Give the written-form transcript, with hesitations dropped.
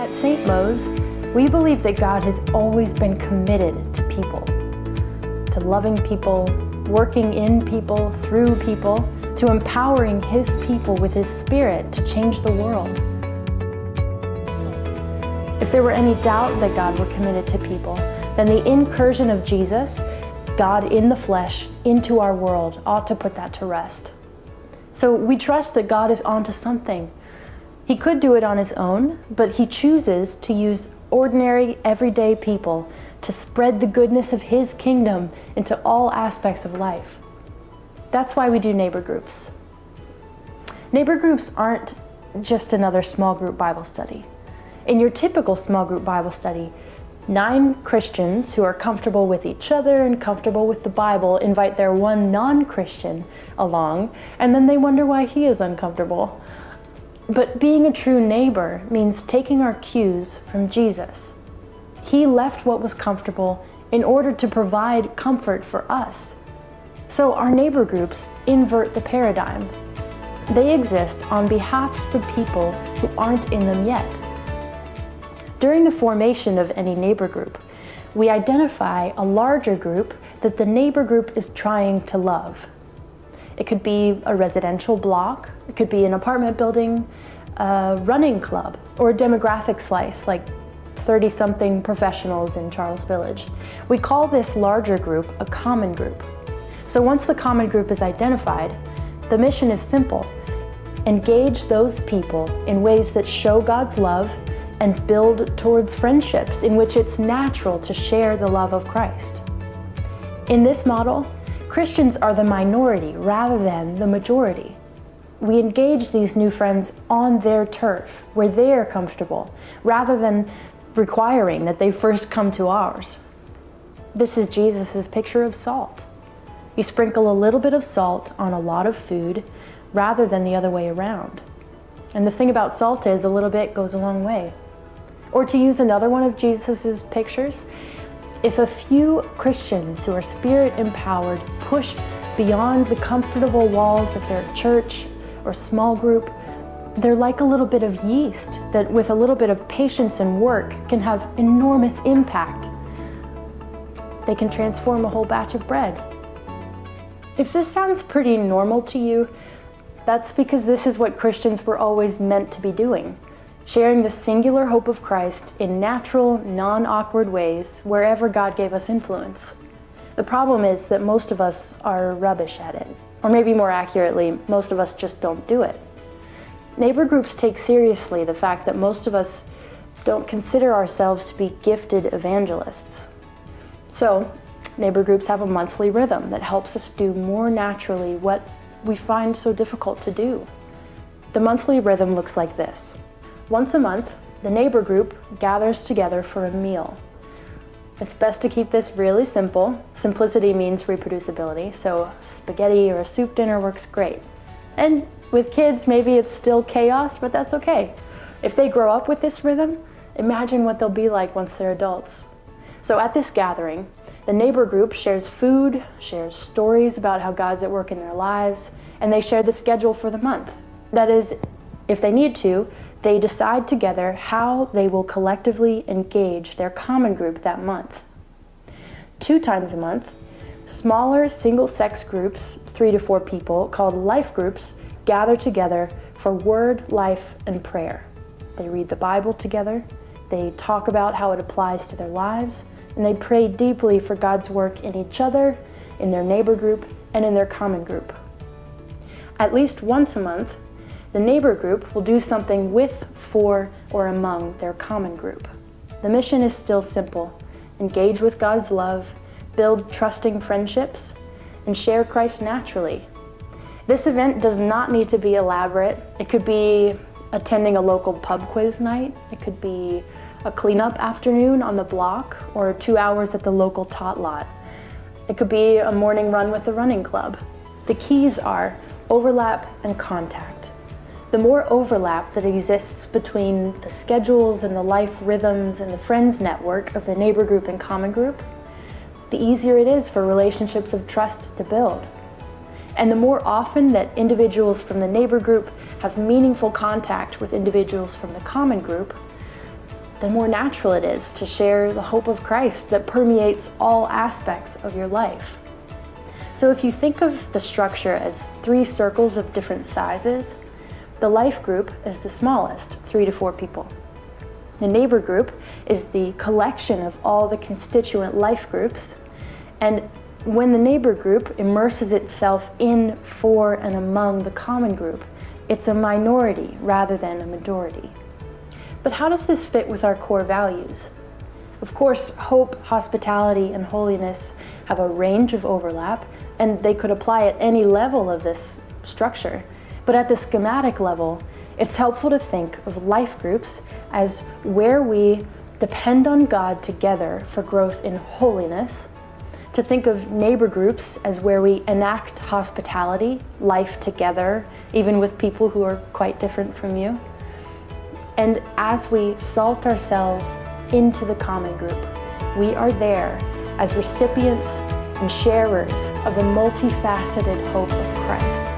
At St. Mo's, we believe that God has always been committed to people, to loving people, working in people, through people, to empowering His people with His Spirit to change the world. If there were any doubt that God were committed to people, then the incursion of Jesus, God in the flesh, into our world ought to put that to rest. So we trust that God is onto something. He could do it on His own, but He chooses to use ordinary, everyday people to spread the goodness of His kingdom into all aspects of life. That's why we do neighbor groups. Neighbor groups aren't just another small group Bible study. In your typical small group Bible study, 9 Christians who are comfortable with each other and comfortable with the Bible invite their one non-Christian along, and then they wonder why he is uncomfortable. But being a true neighbor means taking our cues from Jesus. He left what was comfortable in order to provide comfort for us. So our neighbor groups invert the paradigm. They exist on behalf of the people who aren't in them yet. During the formation of any neighbor group, we identify a larger group that the neighbor group is trying to love. It could be a residential block, it could be an apartment building, a running club, or a demographic slice like 30-something professionals in Charles Village. We call this larger group a common group. So once the common group is identified, the mission is simple. Engage those people in ways that show God's love and build towards friendships in which it's natural to share the love of Christ. In this model, Christians are the minority rather than the majority. We engage these new friends on their turf, where they are comfortable, rather than requiring that they first come to ours. This is Jesus' picture of salt. You sprinkle a little bit of salt on a lot of food, rather than the other way around. And the thing about salt is a little bit goes a long way. Or to use another one of Jesus' pictures, if a few Christians who are Spirit-empowered push beyond the comfortable walls of their church or small group, they're like a little bit of yeast that with a little bit of patience and work can have enormous impact. They can transform a whole batch of bread. If this sounds pretty normal to you, that's because this is what Christians were always meant to be doing. Sharing the singular hope of Christ in natural, non-awkward ways wherever God gave us influence. The problem is that most of us are rubbish at it. Or maybe more accurately, most of us just don't do it. Neighbor groups take seriously the fact that most of us don't consider ourselves to be gifted evangelists. So, neighbor groups have a monthly rhythm that helps us do more naturally what we find so difficult to do. The monthly rhythm looks like this. Once a month, the neighbor group gathers together for a meal. It's best to keep this really simple. Simplicity means reproducibility, so spaghetti or a soup dinner works great. And with kids, maybe it's still chaos, but that's okay. If they grow up with this rhythm, imagine what they'll be like once they're adults. So at this gathering, the neighbor group shares food, shares stories about how God's at work in their lives, and they share the schedule for the month. That is, if they need to, they decide together how they will collectively engage their common group that month. 2 times a month, smaller single-sex groups, 3 to 4 people, called life groups, gather together for word, life, and prayer. They read the Bible together, they talk about how it applies to their lives, and they pray deeply for God's work in each other, in their neighbor group, and in their common group. At least once a month, the neighbor group will do something with, for, or among their common group. The mission is still simple. Engage with God's love, build trusting friendships, and share Christ naturally. This event does not need to be elaborate. It could be attending a local pub quiz night. It could be a cleanup afternoon on the block, or 2 hours at the local tot lot. It could be a morning run with the running club. The keys are overlap and contact. The more overlap that exists between the schedules and the life rhythms and the friends network of the neighbor group and common group, the easier it is for relationships of trust to build. And the more often that individuals from the neighbor group have meaningful contact with individuals from the common group, the more natural it is to share the hope of Christ that permeates all aspects of your life. So if you think of the structure as 3 circles of different sizes, the life group is the smallest, 3 to 4 people. The neighbor group is the collection of all the constituent life groups, and when the neighbor group immerses itself in, for, and among the common group, it's a minority rather than a majority. But how does this fit with our core values? Of course, hope, hospitality, and holiness have a range of overlap, and they could apply at any level of this structure. But at the schematic level, it's helpful to think of life groups as where we depend on God together for growth in holiness, to think of neighbor groups as where we enact hospitality, life together, even with people who are quite different from you. And as we salt ourselves into the common group, we are there as recipients and sharers of the multifaceted hope of Christ.